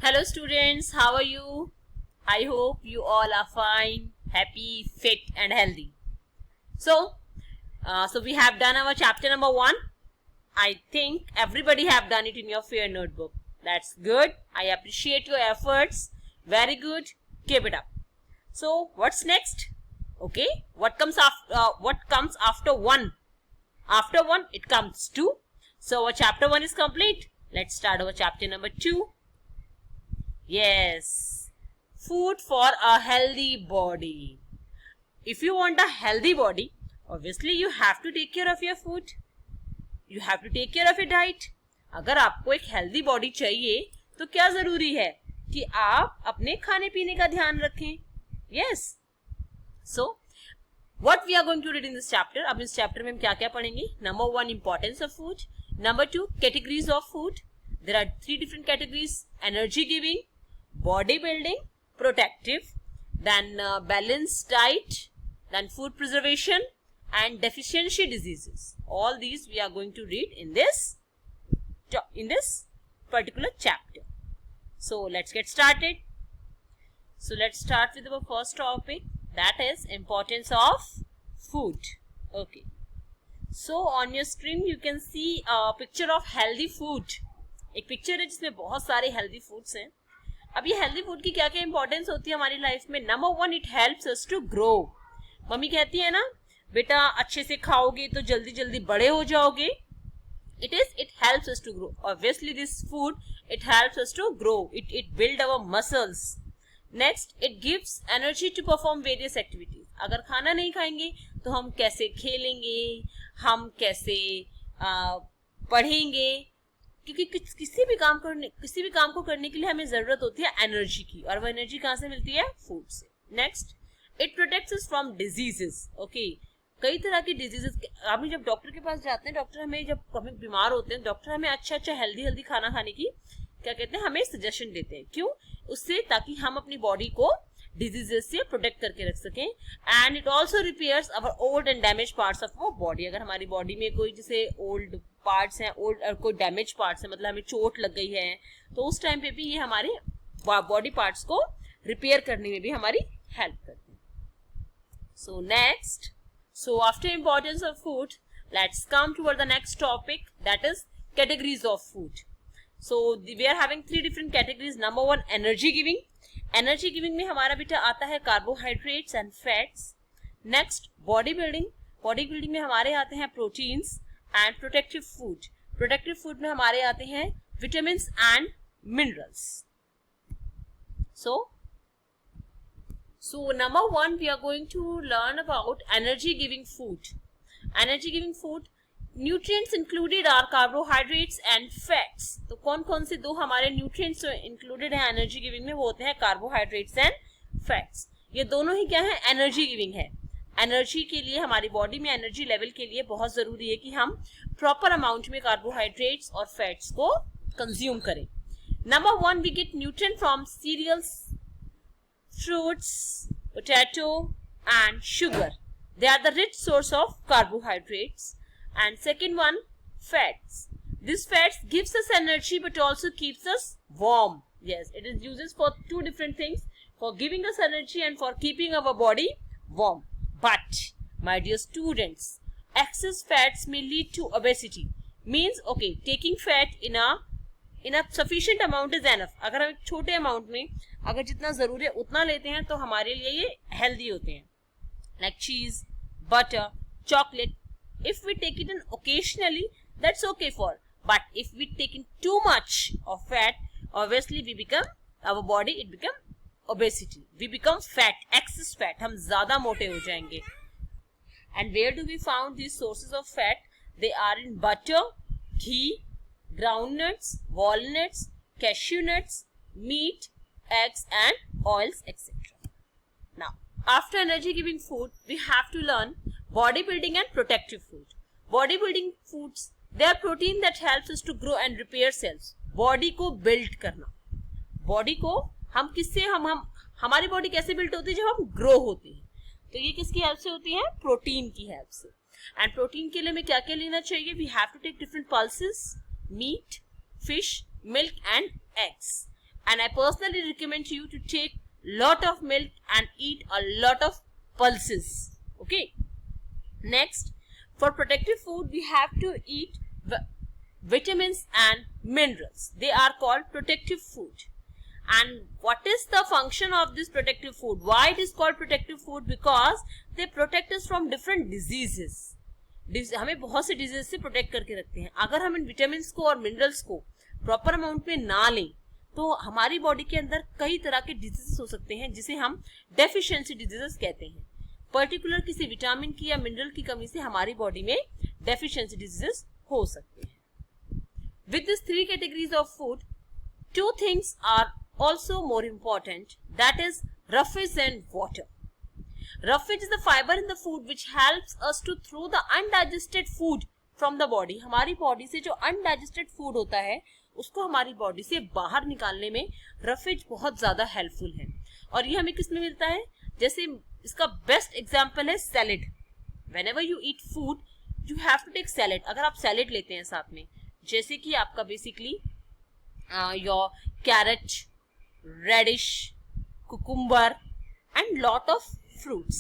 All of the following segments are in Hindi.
Hello students, how are you? I hope you all are fine, happy, fit and healthy. So we have done our chapter number 1. I think everybody have done it in your fair notebook. That's good. I appreciate your efforts. Very good. Keep it up. So what's next? Okay, what comes after 1? After 1 it comes 2. So our chapter 1 is complete. Let's start our chapter number 2. Yes, food for a healthy body. If you want a healthy body, obviously you have to take care of your food. You have to take care of your diet. अगर आपको एक healthy body चाहिए तो क्या जरूरी है कि आप अपने खाने पीने का ध्यान रखें. Yes. So, what we are going to read in this chapter? अब इस chapter में हम क्या क्या पढ़ेंगे? Number 1, importance of food. Number 2, categories of food. There are 3 different categories: energy giving, bodybuilding, protective, then balanced diet, then food preservation and deficiency diseases. All these we are going to read in this particular chapter. So let's get started. So let's start with our first topic, that is importance of food. Okay. So on your screen you can see a picture of healthy food. एक पिक्चर है जिसमें बहुत सारे हेल्दी फूड्स हैं. अब ये हेल्दी फूड की क्या क्या इंपॉर्टेंस होती है हमारी लाइफ में? Number 1, it helps us to grow. मम्मी कहती है ना, बेटा अच्छे से खाओगे तो जल्दी जल्दी बड़े हो जाओगे. It helps us to grow. Obviously this food it helps us to grow. It build our muscles. Next, it gives energy to perform various activities. अगर खाना नहीं खाएंगे तो हम कैसे खेलेंगे, हम कैसे पढ़ेंगे, क्योंकि किसी भी काम को करने के लिए हमें जरूरत होती है एनर्जी की, और वो एनर्जी कहाँ से मिलती है? फूड से. Next, it protects us from diseases. Okay, कई तरह की डिजीजेस. हम जब डॉक्टर के पास जाते हैं, डॉक्टर हमें जब हमें बीमार होते हैं, डॉक्टर हमें अच्छा हेल्दी खाना खाने की क्या कहते हैं, हमें सजेशन देते हैं. क्यों? उससे ताकि हम अपनी बॉडी को डिजीजेस से प्रोटेक्ट करके रख सकें. And it also repairs our old and damage parts of our body. अगर हमारी बॉडी में कोई जैसे ओल्ड पार्ट्स हैं, ओल्ड और कोई डैमेज पार्ट्स हैं, मतलब हमें चोट लग गई है, तो उस टाइम पे भी ये हमारे बॉडी पार्ट्स को रिपेयर करने में भी हमारी हेल्प करते हैं. So next, so after importance of food, let's come toward the next topic, that is categories of food. So we are having 3 different categories. Number 1, energy giving. Energy giving में हमारा बेटा आता है carbohydrates and fats. Next, body building. Body building में हमारे आते हैं proteins. And protective food. Protective food में हमारे आते हैं vitamins and minerals. So number 1 we are going to learn about energy giving food. Energy giving food, nutrients included are carbohydrates and fats. तो कौन कौन से 2 हमारे न्यूट्रिएंट्स इंक्लूडेड है एनर्जी गिविंग में? वो होते हैं कार्बोहाइड्रेट्स एंड फैट्स. ये दोनों ही क्या है? एनर्जी गिविंग है. एनर्जी के लिए, हमारी बॉडी में एनर्जी लेवल के लिए बहुत जरूरी है कि हम प्रॉपर अमाउंट में कार्बोहाइड्रेट्स और फैट्स को कंज्यूम करें. Number 1, we get nutrient from cereals, fruits, potato and sugar. They are the rich source of carbohydrates. And second one, fats. This fats gives us energy but also keeps us warm. Yes, it is uses for 2 different things, for giving us energy and for keeping our body warm. But my dear students, excess fats may lead to obesity. Means, okay, taking fat in a sufficient amount is enough. अगर हम एक छोटे अमाउंट में अगर जितना जरूरी है उतना लेते हैं तो हमारे लिए ये हेल्दी होते हैं. Like cheese, butter, chocolate. If we take it in occasionally, that's okay for. But if we take in too much of fat, obviously our body it become obesity. We become fat, excess fat. हम ज़्यादा मोटे हो जाएंगे. And where do we found these sources of fat? They are in butter, ghee, groundnuts, walnuts, cashew nuts, meat, eggs and oils, etc. Now, after energy giving food, we have to learn bodybuilding and protective food. Bodybuilding foods, they are protein that helps us to grow and repair cells. Body को build करना. Body को हम किससे हमारी बॉडी कैसे बिल्ड होती है? जब हम ग्रो होते हैं. तो ये किसकी हेल्प से होती है? प्रोटीन की हेल्प से. एंड प्रोटीन के लिए हमें क्या क्या लेना चाहिए? We have to take different pulses, meat, fish, milk and eggs. and I personally recommend you to take lot of milk and eat a lot of pulses. Okay. Next, for protective food, we have to eat vitamins and minerals. They are called protective food. And what is the function of this protective food? Why it is called protective food? Because they protect us from different diseases. हमें बहुत से डिजीज से प्रोटेक्ट करके रखते हैं. अगर हम इन विटामिन को और मिनरल्स को प्रॉपर अमाउंट में ना लें तो हमारी बॉडी के अंदर कई तरह के डिजीजेस हो सकते हैं जिसे हम डेफिशिएंसी डिजीजेस कहते हैं. पर्टिकुलर किसी विटामिन की या मिनरल की कमी से हमारी बॉडी में डेफिशिएंसी डिजीजेस हो सकते हैं. With these three categories of food, two things are also more important, that is roughage and water. Roughage is the fiber in the food which helps us to throw the undigested food from the body. हमारी बॉडी से जो undigested food होता है उसको हमारी बॉडी से बाहर निकालने में roughage बहुत ज्यादा हेल्पफुल है. और ये हमें किस में मिलता है? जैसे इसका बेस्ट एग्जाम्पल है salad. Whenever you eat food, you have to take salad. अगर आप सैलेड लेते हैं साथ में, जैसे कि आपका basically your carrot, radish, cucumber and lot of fruits.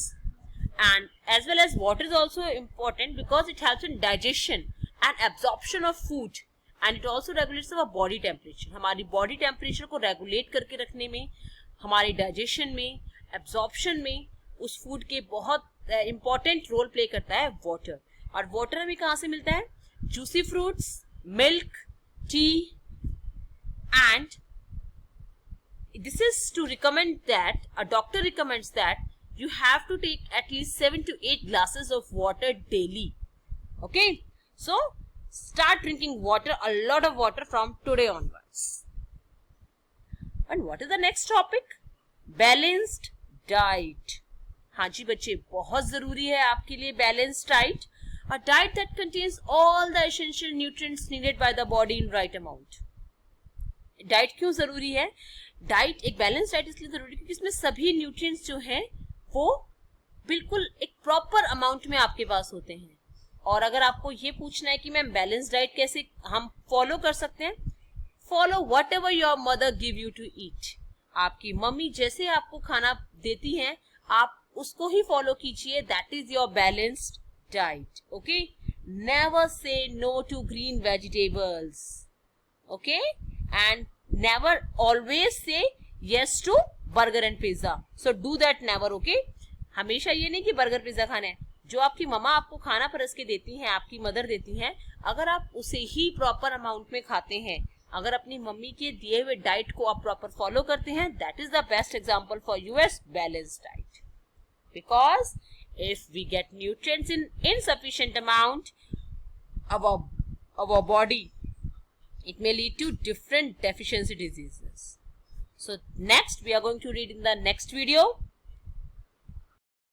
And as well as water is also important because it helps in digestion and absorption of food, and it also regulates our body temperature. हमारी body temperature को regulate करके रखने में, हमारी digestion में, absorption में उस food के बहुत important role play करता है water. और water हमें कहाँ से मिलता है? Juicy fruits, milk, tea, and this is to recommend that a doctor recommends that you have to take at least 7 to 8 glasses of water daily. Okay, so start drinking water, a lot of water from today onwards. And what is the next topic? Balanced diet. हाँ जी बच्चे, बहुत जरूरी है आपके लिए balanced diet. A diet that contains all the essential nutrients needed by the body in right amount. Diet क्यों जरूरी है? डाइट, एक बैलेंस डाइट इसलिए जरूरी है क्योंकि इसमें सभी न्यूट्रिएंट्स जो हैं वो बिल्कुल एक प्रॉपर अमाउंट में आपके पास होते हैं. और अगर आपको ये पूछना है कि मैम बैलेंस डाइट कैसे हम फॉलो कर सकते हैं, follow whatever your mother give you to eat. आपकी मम्मी जैसे आपको खाना देती हैं आप उसको ही फॉलो कीजिए. That is your balanced diet. Okay, never say no to green vegetables. Okay, and never always say yes to burger and pizza. So do that never. Okay, हमेशा ये नहीं कि बर्गर पिज्जा खाना है. जो आपकी ममा आपको खाना परस के देती हैं, आपकी मदर देती हैं, अगर आप उसे ही प्रॉपर अमाउंट में खाते हैं, अगर अपनी मम्मी के दिए हुए डाइट को आप प्रॉपर फॉलो करते हैं, that is the best example for U S balanced diet. Because if we get nutrients in insufficient amount, our body, it may lead to different deficiency diseases. So next we are going to read in the next video.